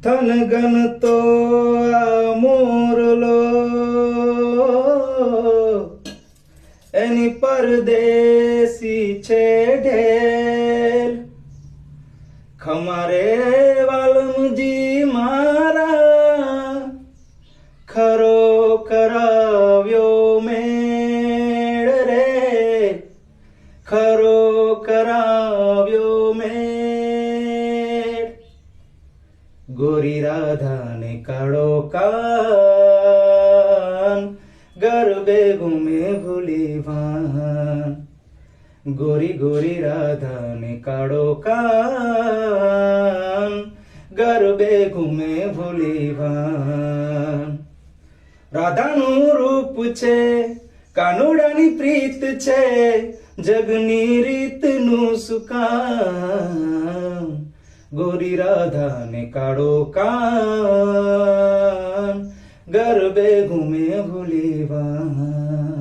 થન gun તો આ મોરલો એની પરદેશી છે ઢેલ. ખમારે વાલમજી મારા ખરો કરાવ્યો મેળ રે, ખરો કરાવ્યો મેળ. ગોરી રાધાને કાળો કાન ગરબે ઘૂમે ભૂલી ભાન. ગોરી ગોરી રાધાને કાળો કાન ગરબે ઘૂમે ભૂલી ભાન. રાધાનું રૂપ છે કાનુડાની પ્રીત છે, જગની રીતનું સુકાન. ગોરી રાધાને કાળો કાન ગરબે ઘૂમે ભૂલી ભાન.